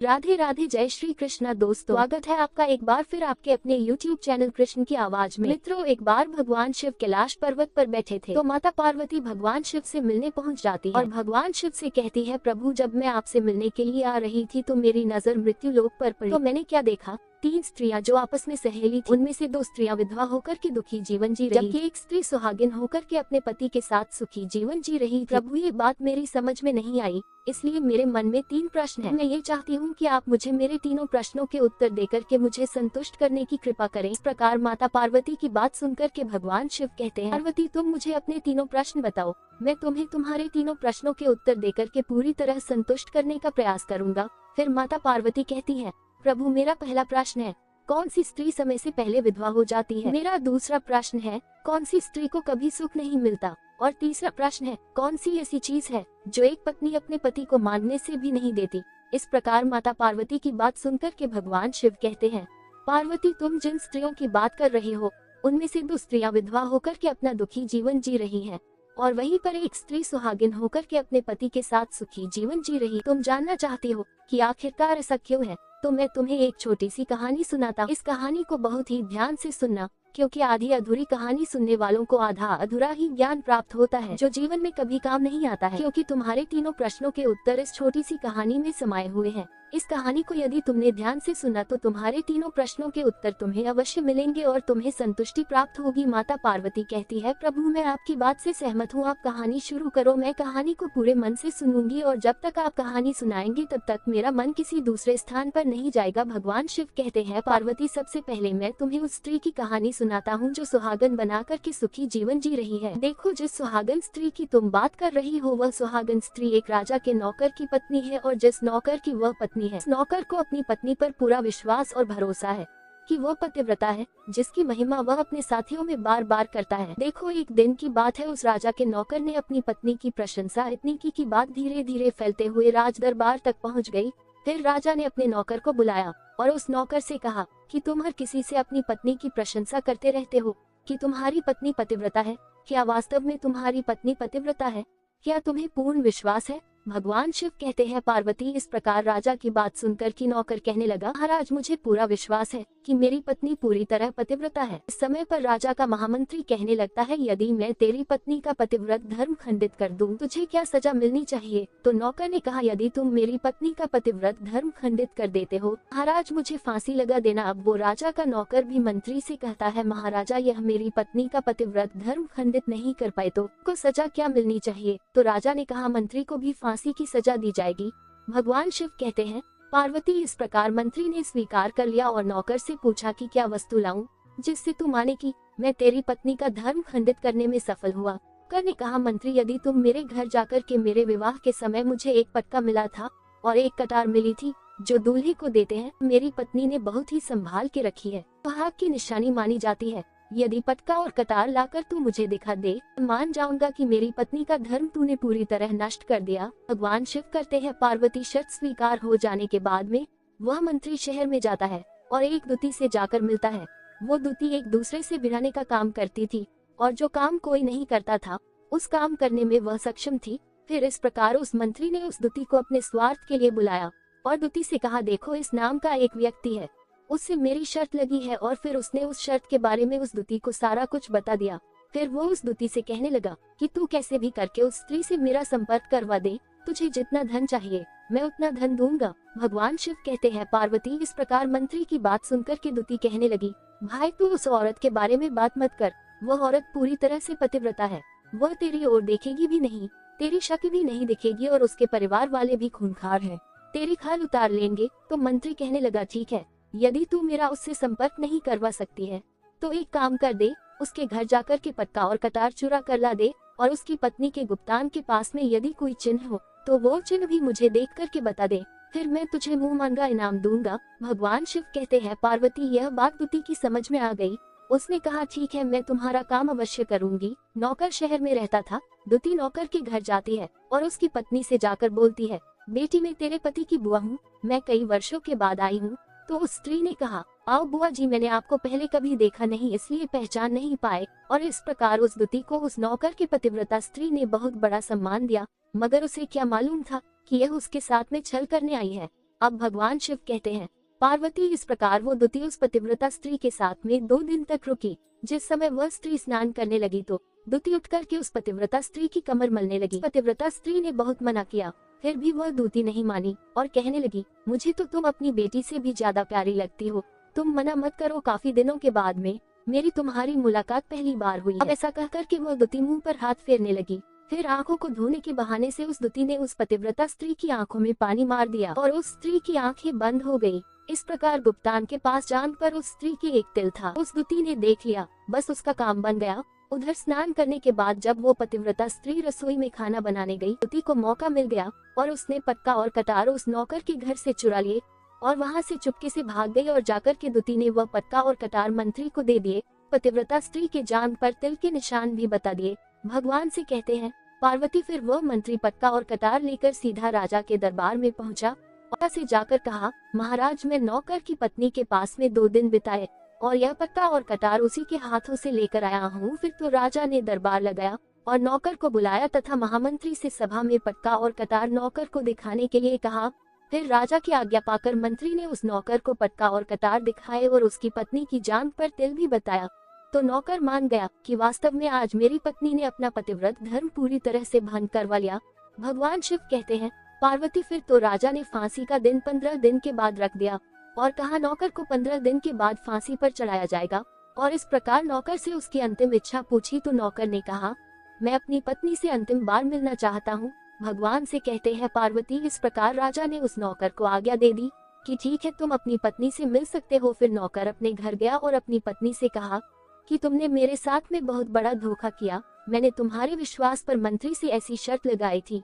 राधे राधे, जय श्री कृष्णा। दोस्तों, स्वागत है आपका एक बार फिर आपके अपने YouTube चैनल कृष्ण की आवाज में। मित्रों, एक बार भगवान शिव कैलाश पर्वत पर बैठे थे तो माता पार्वती भगवान शिव से मिलने पहुंच जाती है और भगवान शिव से कहती है, प्रभु जब मैं आपसे मिलने के लिए आ रही थी तो मेरी नजर मृत्यु लोक पर पड़ी तो मैंने क्या देखा, 3 स्त्रियां जो आपस में सहेली थी, उनमें से 2 स्त्रियां विधवा होकर के दुखी जीवन जी रही, जबकि एक स्त्री सुहागिन होकर के अपने पति के साथ सुखी जीवन जी रही थी। प्रभु, ये बात मेरी समझ में नहीं आई, इसलिए मेरे मन में 3 प्रश्न हैं। मैं ये चाहती हूँ कि आप मुझे मेरे तीनों प्रश्नों के उत्तर देकर के मुझे संतुष्ट करने की कृपा करें। इस प्रकार माता पार्वती की बात सुनकर के भगवान शिव कहते हैं, पार्वती तुम मुझे अपने तीनों प्रश्न बताओ, मैं तुम्हें तुम्हारे तीनों प्रश्नों के उत्तर देकर के पूरी तरह संतुष्ट करने का प्रयास करूंगा। फिर माता पार्वती कहती है, प्रभु मेरा पहला प्रश्न है, कौन सी स्त्री समय से पहले विधवा हो जाती है? मेरा दूसरा प्रश्न है, कौन सी स्त्री को कभी सुख नहीं मिलता? और तीसरा प्रश्न है, कौन सी ऐसी चीज है जो एक पत्नी अपने पति को मांगने से भी नहीं देती? इस प्रकार माता पार्वती की बात सुनकर के भगवान शिव कहते हैं, पार्वती तुम जिन स्त्रियों की बात कर रही हो उनमें से 2 स्त्रियां विधवा होकर के अपना दुखी जीवन जी रही हैं और वहीं पर एक स्त्री सुहागिन होकर के अपने पति के साथ सुखी जीवन जी रही। तुम जानना चाहती हो कि आखिरकार ऐसा क्यों है, तो मैं तुम्हें एक छोटी सी कहानी सुनाता हूँ। इस कहानी को बहुत ही ध्यान से सुनना, क्योंकि आधी अधूरी कहानी सुनने वालों को आधा अधूरा ही ज्ञान प्राप्त होता है जो जीवन में कभी काम नहीं आता है, क्योंकि तुम्हारे तीनों प्रश्नों के उत्तर इस छोटी सी कहानी में समाये हुए हैं। इस कहानी को यदि तुमने ध्यान से सुना तो तुम्हारे तीनों प्रश्नों के उत्तर तुम्हें अवश्य मिलेंगे और तुम्हें संतुष्टि प्राप्त होगी। माता पार्वती कहती है, प्रभु मैं आपकी बात से सहमत हूँ, आप कहानी शुरू करो, मैं कहानी को पूरे मन से सुनूंगी और जब तक आप कहानी सुनाएंगे तब तक मेरा मन किसी दूसरे स्थान पर नहीं जाएगा। भगवान शिव कहते हैं, पार्वती सबसे पहले मैं तुम्हें उस स्त्री की कहानी सुनाता हूँ जो सुहागन बना करके सुखी जीवन जी रही है। देखो, जिस सुहागन स्त्री की तुम बात कर रही हो वह सुहागन स्त्री एक राजा के नौकर की पत्नी है और जिस नौकर की वह पत्नी है, नौकर को अपनी पत्नी पर पूरा विश्वास और भरोसा है कि वह पतिव्रता है, जिसकी महिमा वह अपने साथियों में बार बार करता है। देखो, एक दिन की बात है, उस राजा के नौकर ने अपनी पत्नी की प्रशंसा इतनी की कि बात धीरे धीरे फैलते हुए राज दरबार तक पहुंच गई। फिर राजा ने अपने नौकर को बुलाया और उस नौकर से कहा कि तुम हर किसी से अपनी पत्नी की प्रशंसा करते रहते हो कि तुम्हारी पत्नी पतिव्रता है, क्या वास्तव में तुम्हारी पत्नी पतिव्रता है? क्या तुम्हें पूर्ण विश्वास है? भगवान शिव कहते हैं, पार्वती इस प्रकार राजा की बात सुनकर कि नौकर कहने लगा, महाराज मुझे पूरा विश्वास है कि मेरी पत्नी पूरी तरह पतिव्रता है। इस समय पर राजा का महामंत्री कहने लगता है, यदि मैं तेरी पत्नी का पतिव्रत धर्म खंडित कर दूं, तुझे क्या सजा मिलनी चाहिए? तो नौकर ने कहा, यदि तुम मेरी पत्नी का पतिव्रत धर्म खंडित कर देते हो महाराज मुझे फांसी लगा देना। अब वो राजा का नौकर भी मंत्री से कहता है, महाराजा यह मेरी पत्नी का पतिव्रत धर्म खंडित नहीं कर पाए तो को सजा क्या मिलनी चाहिए? तो राजा ने कहा, मंत्री को भी फांसी की सजा दी जाएगी। भगवान शिव कहते हैं, पार्वती इस प्रकार मंत्री ने स्वीकार कर लिया और नौकर से पूछा कि क्या वस्तु लाऊं जिससे तू माने कि मैं तेरी पत्नी का धर्म खंडित करने में सफल हुआ? नौकर ने कहा, मंत्री यदि तुम मेरे घर जाकर के मेरे विवाह के समय मुझे एक पटका मिला था और एक कटार मिली थी जो दूल्हे को देते हैं, मेरी पत्नी ने बहुत ही संभाल के रखी है, सुहाग की निशानी मानी जाती है। यदि पटका और कतार लाकर तू मुझे दिखा दे, मान जाऊंगा कि मेरी पत्नी का धर्म तूने पूरी तरह नष्ट कर दिया। भगवान शिव करते हैं, पार्वती शर्त स्वीकार हो जाने के बाद में वह मंत्री शहर में जाता है और एक दूती से जाकर मिलता है। वो दूती एक दूसरे से भिड़ाने का काम करती थी और जो काम कोई नहीं करता था उस काम करने में वह सक्षम थी। फिर इस प्रकार उस मंत्री ने उस दूती को अपने स्वार्थ के लिए बुलाया और दूती से कहा, देखो इस नाम का एक व्यक्ति है, उससे मेरी शर्त लगी है। और फिर उसने उस शर्त के बारे में उस दूती को सारा कुछ बता दिया। फिर वो उस दूती से कहने लगा कि तू कैसे भी करके उस स्त्री से मेरा संपर्क करवा दे, तुझे जितना धन चाहिए मैं उतना धन दूंगा। भगवान शिव कहते हैं, पार्वती इस प्रकार मंत्री की बात सुनकर के दूती कहने लगी, भाई तू उस औरत के बारे में बात मत कर, वह औरत पूरी तरह से पतिव्रता है, वह तेरी ओर देखेगी भी नहीं, तेरी शक्ल भी नहीं दिखेगी और उसके परिवार वाले भी खूंखार हैं, तेरी खाल उतार लेंगे। तो मंत्री कहने लगा, ठीक है, यदि तू मेरा उससे संपर्क नहीं करवा सकती है तो एक काम कर दे, उसके घर जाकर के पटका और कतार चुरा कर ला दे और उसकी पत्नी के गुप्तान के पास में यदि कोई चिन्ह हो तो वो चिन्ह भी मुझे देख करके बता दे, फिर मैं तुझे मुंह मांगा इनाम दूंगा। भगवान शिव कहते हैं, पार्वती यह बात दूती की समझ में आ गई। उसने कहा, ठीक है, मैं तुम्हारा काम अवश्य करूंगी। नौकर शहर में रहता था। दूती नौकर के घर जाती है और उसकी पत्नी से जाकर बोलती है, बेटी मैं तेरे पति की बुआ हूँ, मैं कई वर्षों के बाद आई हूँ। तो उस स्त्री ने कहा, आओ बुआ जी, मैंने आपको पहले कभी देखा नहीं इसलिए पहचान नहीं पाए। और इस प्रकार उस दूती को उस नौकर की पतिव्रता स्त्री ने बहुत बड़ा सम्मान दिया, मगर उसे क्या मालूम था कि यह उसके साथ में छल करने आई है। अब भगवान शिव कहते हैं, पार्वती इस प्रकार वो द्युति उस पतिव्रता स्त्री के साथ में 2 दिन तक रुकी। जिस समय वह स्त्री स्नान करने लगी तो द्युति उठकर के उस पतिव्रता स्त्री की कमर मलने लगी। पतिव्रता स्त्री ने बहुत मना किया, फिर भी वह द्युति नहीं मानी और कहने लगी, मुझे तो तुम अपनी बेटी से भी ज्यादा प्यारी लगती हो, तुम मना मत करो, काफी दिनों के बाद में मेरी तुम्हारी मुलाकात पहली बार हुई है। अब ऐसा कहकर के वह द्युति मुंह पर हाथ फेरने लगी। फिर आंखों को धोने के बहाने से उस द्युति ने उस पतिव्रता स्त्री की आंखों में पानी मार दिया और उस स्त्री की आंखें बंद हो गई। इस प्रकार गुप्तान के पास जान पर उस स्त्री की एक तिल था। उस द्युति ने देख लिया, बस उसका काम बन गया। उधर स्नान करने के बाद जब वो पतिव्रता स्त्री रसोई में खाना बनाने गई, द्युति को मौका मिल गया और उसने पटका और कटार उस नौकर के घर से चुरा लिए और वहाँ से चुपके से भाग गई और जाकर के द्युति ने वह पटका और कटार मंत्री को दे दिए। पतिव्रता स्त्री के जान पर तिल के निशान भी बता दिए। भगवान से कहते हैं, पार्वती फिर वह मंत्री पटका और कटार लेकर सीधा राजा के दरबार में पहुंचा और से जाकर कहा, महाराज मैं नौकर की पत्नी के पास में 2 दिन बिताए और यह पटका और कटार उसी के हाथों से लेकर आया हूँ। फिर तो राजा ने दरबार लगाया और नौकर को बुलाया तथा महामंत्री से सभा में पटका और कटार नौकर को दिखाने के लिए कहा। फिर राजा की आज्ञा पाकर मंत्री ने उस नौकर को पटका और कटार दिखाए और उसकी पत्नी की जान पर तिल भी बताया। तो नौकर मान गया कि वास्तव में आज मेरी पत्नी ने अपना पतिव्रत धर्म पूरी तरह से भंग करवा लिया। भगवान शिव कहते हैं, पार्वती फिर तो राजा ने फांसी का दिन 15 दिन के बाद रख दिया और कहा नौकर को 15 दिन के बाद फांसी पर चढ़ाया जाएगा। और इस प्रकार नौकर से उसकी अंतिम इच्छा पूछी तो नौकर ने कहा, मैं अपनी पत्नी से अंतिम बार मिलना चाहता हूँ। भगवान से कहते हैं, पार्वती इस प्रकार राजा ने उस नौकर को आज्ञा दे दी कि ठीक है, तुम अपनी पत्नी से मिल सकते हो। फिर नौकर अपने घर गया और अपनी पत्नी से कहा कि तुमने मेरे साथ में बहुत बड़ा धोखा किया। मैंने तुम्हारे विश्वास पर मंत्री से ऐसी शर्त लगाई थी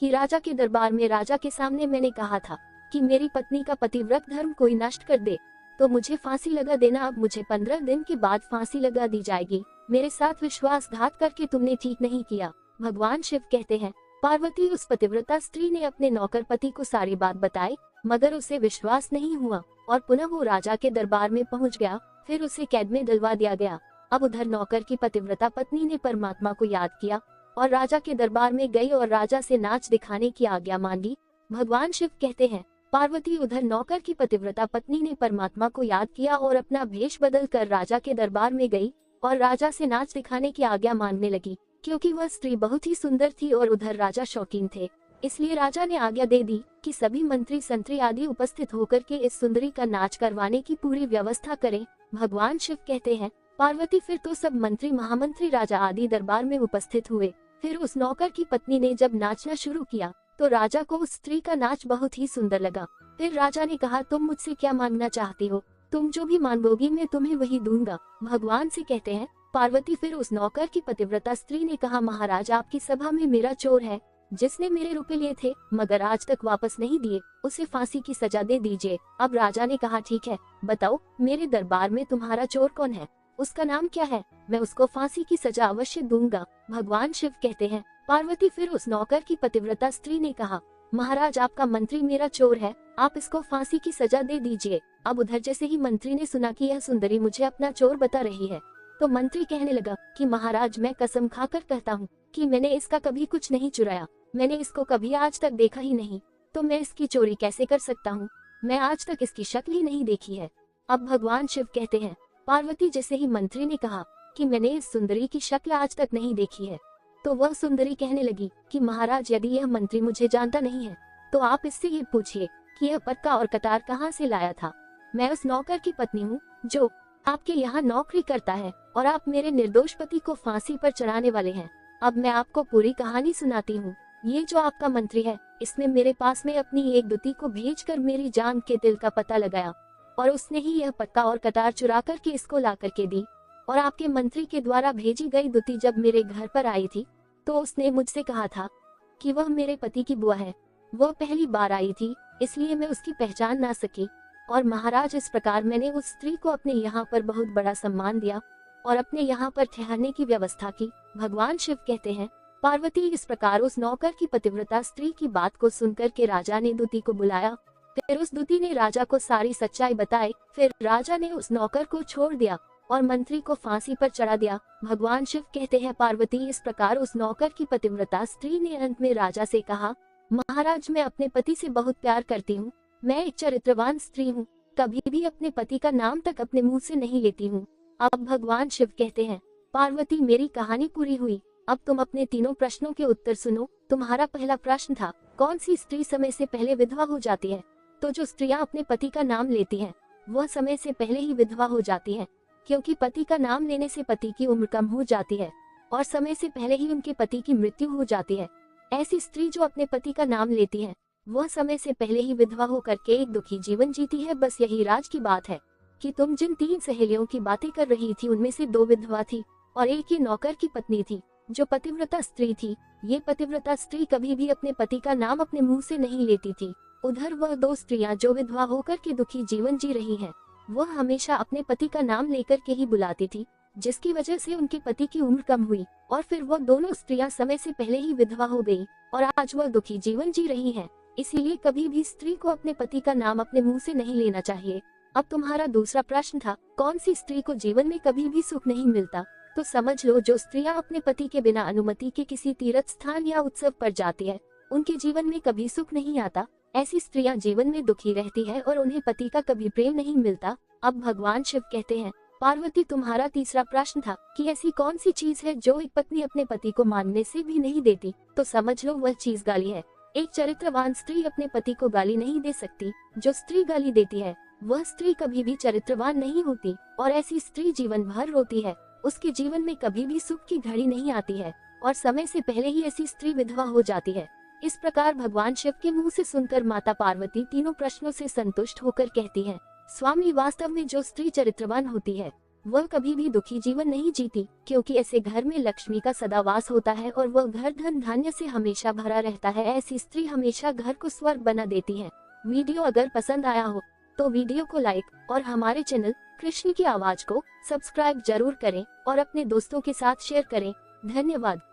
कि राजा के दरबार में राजा के सामने मैंने कहा था कि मेरी पत्नी का पतिव्रत धर्म कोई नष्ट कर दे तो मुझे फांसी लगा देना। अब मुझे 15 दिन के बाद फांसी लगा दी जाएगी। मेरे साथ विश्वासघात करके तुमने ठीक नहीं किया। भगवान शिव कहते हैं, पार्वती उस पतिव्रता स्त्री ने अपने नौकर पति को सारी बात बताई, मगर उसे विश्वास नहीं हुआ और पुनः वो राजा के दरबार में पहुंच गया। फिर उसे कैद में डलवा दिया गया। अब उधर नौकर की पतिव्रता पत्नी ने परमात्मा को याद किया और राजा के दरबार में गई और राजा से नाच दिखाने की आज्ञा मांगी। भगवान शिव कहते हैं, पार्वती उधर नौकर की पतिव्रता पत्नी ने परमात्मा को याद किया और अपना भेष बदल कर राजा के दरबार में गई और राजा से नाच दिखाने की आज्ञा मांगने लगी। क्योंकि वह स्त्री बहुत ही सुंदर थी और उधर राजा शौकीन थे, इसलिए राजा ने आज्ञा दे दी कि सभी मंत्री संतरी आदि उपस्थित होकर के इस सुंदरी का नाच करवाने की पूरी व्यवस्था करें। भगवान शिव कहते हैं, पार्वती फिर तो सब मंत्री महामंत्री राजा आदि दरबार में उपस्थित हुए। फिर उस नौकर की पत्नी ने जब नाचना शुरू किया तो राजा को उस स्त्री का नाच बहुत ही सुंदर लगा। फिर राजा ने कहा, तुम मुझसे क्या मांगना चाहती हो? तुम जो भी मांगोगी मैं तुम्हें वही दूंगा। भगवान से कहते हैं, पार्वती फिर उस नौकर की पतिव्रता स्त्री ने कहा, महाराज आपकी सभा में मेरा चोर है जिसने मेरे रुपए लिए थे मगर आज तक वापस नहीं दिए, उसे फांसी की सजा दे दीजिए। अब राजा ने कहा, ठीक है, बताओ मेरे दरबार में तुम्हारा चोर कौन है, उसका नाम क्या है, मैं उसको फांसी की सजा अवश्य दूंगा। भगवान शिव कहते हैं, पार्वती फिर उस नौकर की पतिव्रता स्त्री ने कहा, महाराज आपका मंत्री मेरा चोर है, आप इसको फांसी की सजा दे दीजिए। अब उधर जैसे ही मंत्री ने सुना कि यह सुंदरी मुझे अपना चोर बता रही है तो मंत्री कहने लगा कि महाराज मैं कसम खाकर कहता हूँ कि मैंने इसका कभी कुछ नहीं चुराया, मैंने इसको कभी आज तक देखा ही नहीं, तो मैं इसकी चोरी कैसे कर सकता हूँ, मैं आज तक इसकी शक्ल ही नहीं देखी है। अब भगवान शिव कहते हैं, पार्वती जैसे ही मंत्री ने कहा कि मैंने इस सुंदरी की शक्ल आज तक नहीं देखी है तो वह सुंदरी कहने लगी कि महाराज यदि यह मंत्री मुझे जानता नहीं है तो आप इससे ये पूछिए कि यह पटका और कटार कहाँ से लाया था। मैं उस नौकर की पत्नी हूँ जो आपके यहाँ नौकरी करता है और आप मेरे निर्दोष पति को फांसी पर चढ़ाने वाले हैं। अब मैं आपको पूरी कहानी सुनाती हूँ। ये जो आपका मंत्री है इसने मेरे पास में अपनी एक द्युति को भेजकर मेरी जान के दिल का पता लगाया और उसने ही यह पटका और कटार चुरा करके इसको ला करके दी। और आपके मंत्री के द्वारा भेजी गई द्युति जब मेरे घर पर आई थी तो उसने मुझसे कहा था कि वह मेरे पति की बुआ है। वह पहली बार आई थी इसलिए मैं उसकी पहचान ना सकी और महाराज इस प्रकार मैंने उस स्त्री को अपने यहाँ पर बहुत बड़ा सम्मान दिया और अपने यहाँ पर ठहरने की व्यवस्था की। भगवान शिव कहते हैं, पार्वती इस प्रकार उस नौकर की पतिव्रता स्त्री की बात को सुनकर के राजा ने द्युति को बुलाया। फिर उस द्युति ने राजा को सारी सच्चाई बताई। फिर राजा ने उस नौकर को छोड़ दिया और मंत्री को फांसी पर चढ़ा दिया। भगवान शिव कहते हैं, पार्वती इस प्रकार उस नौकर की पतिव्रता स्त्री ने अंत में राजा से कहा, महाराज मैं अपने पति से बहुत प्यार करती हूँ, मैं एक चरित्रवान स्त्री हूँ, कभी भी अपने पति का नाम तक अपने मुंह से नहीं लेती हूँ। अब भगवान शिव कहते हैं, पार्वती मेरी कहानी पूरी हुई, अब तुम अपने तीनों प्रश्नों के उत्तर सुनो। तुम्हारा पहला प्रश्न था, कौन सी स्त्री समय से पहले विधवा हो जाती है? तो जो स्त्रियां अपने पति का नाम लेती हैं, वह समय से पहले ही विधवा हो जाती हैं, क्योंकि पति का नाम लेने से पति की उम्र कम हो जाती है और समय से पहले ही उनके पति की मृत्यु हो जाती है। ऐसी स्त्री जो अपने पति का नाम लेती है, वह समय से पहले ही विधवा होकर के एक दुखी जीवन जीती है। बस यही राज की बात है कि तुम जिन 3 सहेलियों की बातें कर रही थी, उनमें से 2 विधवा थी और एक ही नौकर की पत्नी थी जो पतिव्रता स्त्री थी। ये पतिव्रता स्त्री कभी भी अपने पति का नाम अपने मुंह से नहीं लेती थी। उधर वह 2 स्त्रियां जो विधवा होकर के दुखी जीवन जी रही हैं, वह हमेशा अपने पति का नाम लेकर के ही बुलाती थी, जिसकी वजह से उनके पति की उम्र कम हुई और फिर वह दोनों स्त्रियां समय से पहले ही विधवा हो गई और आज वह दुखी जीवन जी रही हैं। इसीलिए कभी भी स्त्री को अपने पति का नाम अपने मुंह से नहीं लेना चाहिए। अब तुम्हारा दूसरा प्रश्न था, कौन सी स्त्री को जीवन में कभी भी सुख नहीं मिलता? तो समझ लो, जो स्त्रियां अपने पति के बिना अनुमति के किसी तीर्थ स्थान या उत्सव पर जाती है, उनके जीवन में कभी सुख नहीं आता। ऐसी स्त्रियां जीवन में दुखी रहती है और उन्हें पति का कभी प्रेम नहीं मिलता। अब भगवान शिव कहते हैं, पार्वती तुम्हारा तीसरा प्रश्न था कि ऐसी कौन सी चीज है जो एक पत्नी अपने पति को मानने से भी नहीं देती? तो समझ लो, वह चीज गाली है। एक चरित्रवान स्त्री अपने पति को गाली नहीं दे सकती। जो स्त्री गाली देती है, वह स्त्री कभी भी चरित्रवान नहीं होती और ऐसी स्त्री जीवन भर रोती है। उसके जीवन में कभी भी सुख की घड़ी नहीं आती है और समय से पहले ही ऐसी स्त्री विधवा हो जाती है। इस प्रकार भगवान शिव के मुंह से सुनकर माता पार्वती तीनों प्रश्नों से संतुष्ट होकर कहती हैं, स्वामी वास्तव में जो स्त्री चरित्रवान होती है, वह कभी भी दुखी जीवन नहीं जीती, क्योंकि ऐसे घर में लक्ष्मी का सदा वास होता है और वह घर धन धान्य से हमेशा भरा रहता है। ऐसी स्त्री हमेशा घर को स्वर्ग बना देती है। वीडियो अगर पसंद आया हो तो वीडियो को लाइक और हमारे चैनल कृष्ण की आवाज को सब्सक्राइब जरूर करें और अपने दोस्तों के साथ शेयर करें। धन्यवाद।